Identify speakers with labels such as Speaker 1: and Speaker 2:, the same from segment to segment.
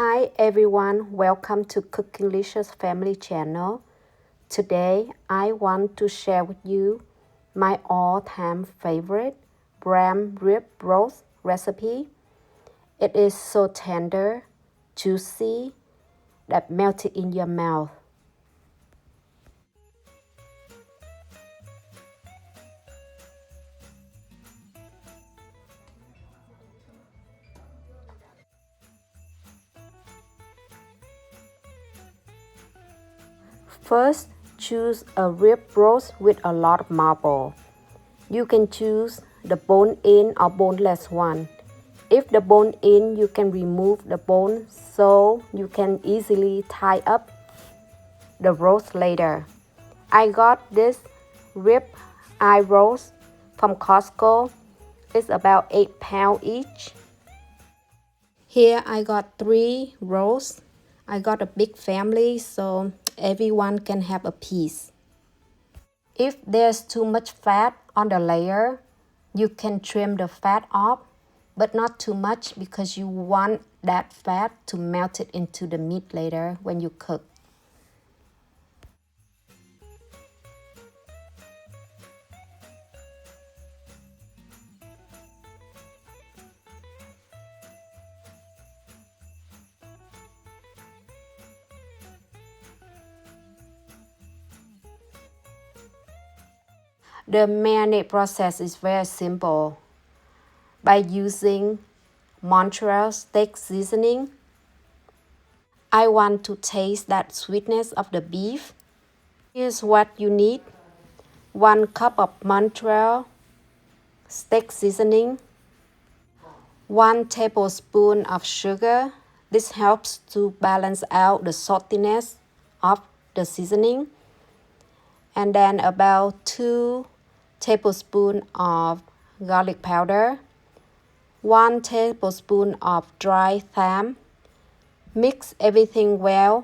Speaker 1: Hi everyone, welcome to Cookinglicious Family Channel. Today I want to share with you my all-time favorite lamb rib roast recipe. It is so tender, juicy, that melted in your mouth. First, choose a rib roast with a lot of marble. You can choose the bone-in or boneless one. If the bone-in, you can remove the bone so you can easily tie up the roast later. I got this rib eye roast from Costco. It's about 8 pounds each. Here I got 3 roasts. I got a big family so everyone can have a piece. If there's too much fat on the layer, you can trim the fat off, but not too much because you want that fat to melt it into the meat later when you cook. The marinade process is very simple. By using Montreal steak seasoning, I want to taste that sweetness of the beef. Here's what you need. 1 cup of Montreal steak seasoning, 1 tablespoon of sugar. This helps to balance out the saltiness of the seasoning. And then about 2 tablespoons of garlic powder, 1 tablespoon of dry thyme. Mix everything well.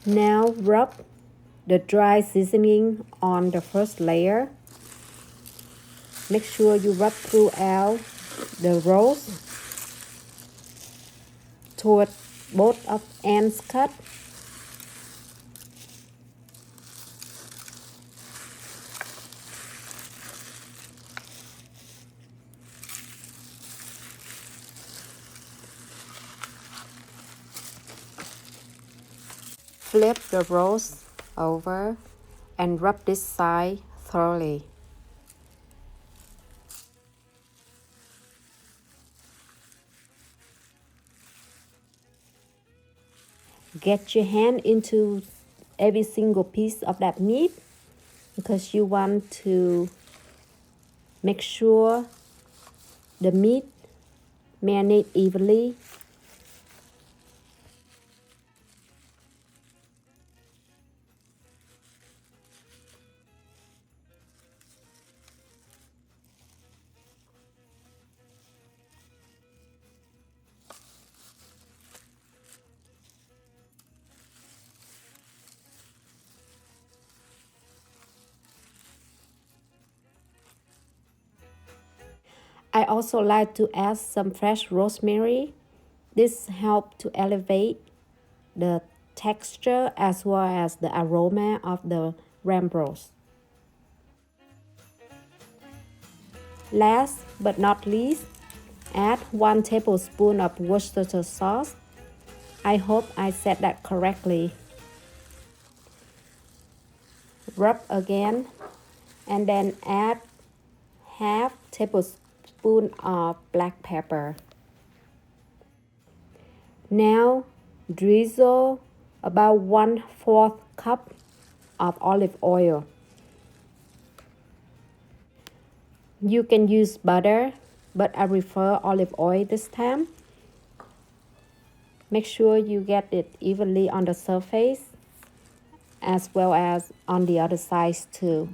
Speaker 1: Now rub the dry seasoning on the first layer. Make sure you rub throughout the roast toward both of ends cut. Flip the roast over and rub this side thoroughly. Get your hand into every single piece of that meat because you want to make sure the meat marinate evenly. I also like to add some fresh rosemary. This helps to elevate the texture as well as the aroma of the lamb roast. Last but not least, add 1 tablespoon of Worcestershire sauce. I hope I said that correctly. Rub again and then add half tablespoon of black pepper. Now drizzle about 1/4 cup of olive oil. You can use butter, but I prefer olive oil this time. Make sure you get it evenly on the surface as well as on the other sides too.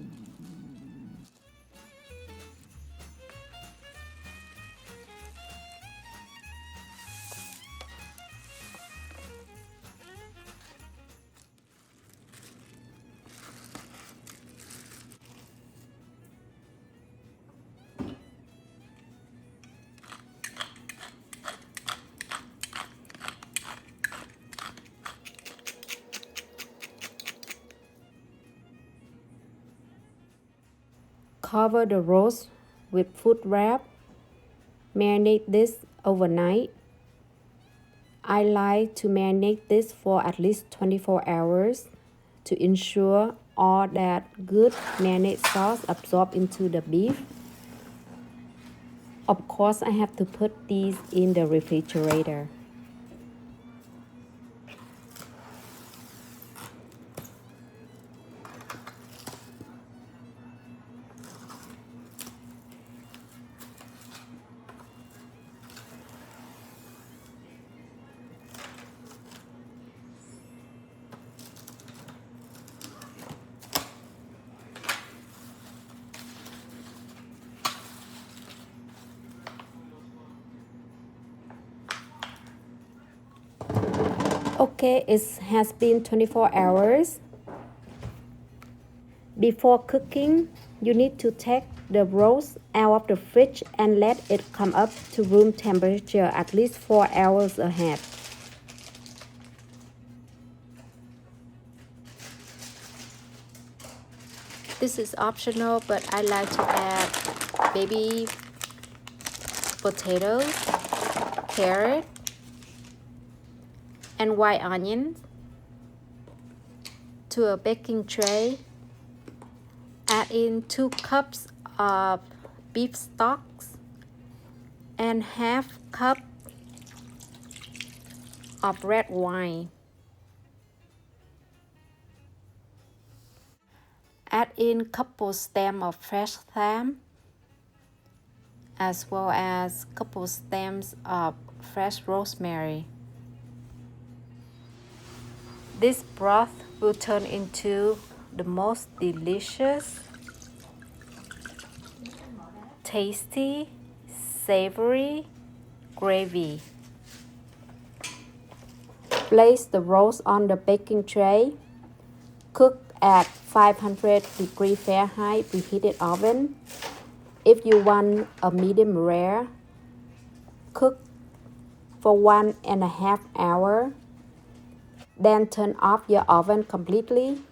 Speaker 1: Cover the roast with food wrap. Marinate this overnight. I like to marinate this for at least 24 hours to ensure all that good marinade sauce absorb into the beef. Of course, I have to put these in the refrigerator. Okay, it has been 24 hours. Before cooking, you need to take the roast out of the fridge and let it come up to room temperature at least 4 hours ahead. This is optional, but I like to add baby potatoes, carrot, and white onions to a baking tray. Add in 2 cups of beef stocks and half cup of red wine. Add in couple stems of fresh thyme as well as couple stems of fresh rosemary. This broth will turn into the most delicious, tasty, savory gravy. Place the roast on the baking tray. Cook at 500 degrees Fahrenheit preheated oven. If you want a medium rare, cook for 1.5 hours. Then turn off your oven completely.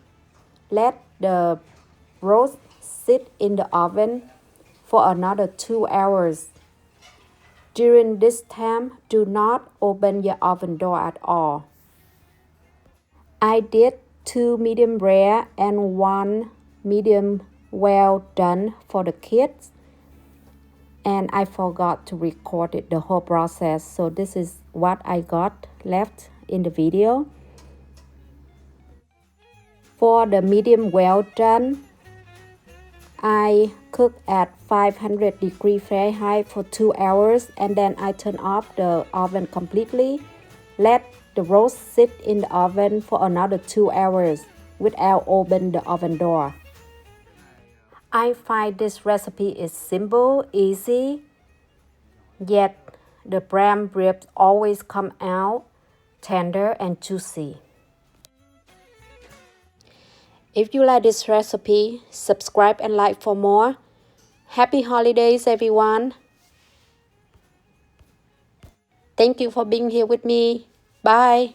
Speaker 1: Let the roast sit in the oven for another 2 hours. During this time, do not open your oven door at all. I did 2 medium rare and 1 medium well done for the kids. And I forgot to record it, the whole process. So this is what I got left in the video. For the medium well done, I cook at 500 degrees Fahrenheit for 2 hours and then I turn off the oven completely. Let the roast sit in the oven for another 2 hours without opening the oven door. I find this recipe is simple, easy, yet the prime ribs always come out tender and juicy. If you like this recipe, subscribe and like for more. Happy holidays, everyone. Thank you for being here with me. Bye.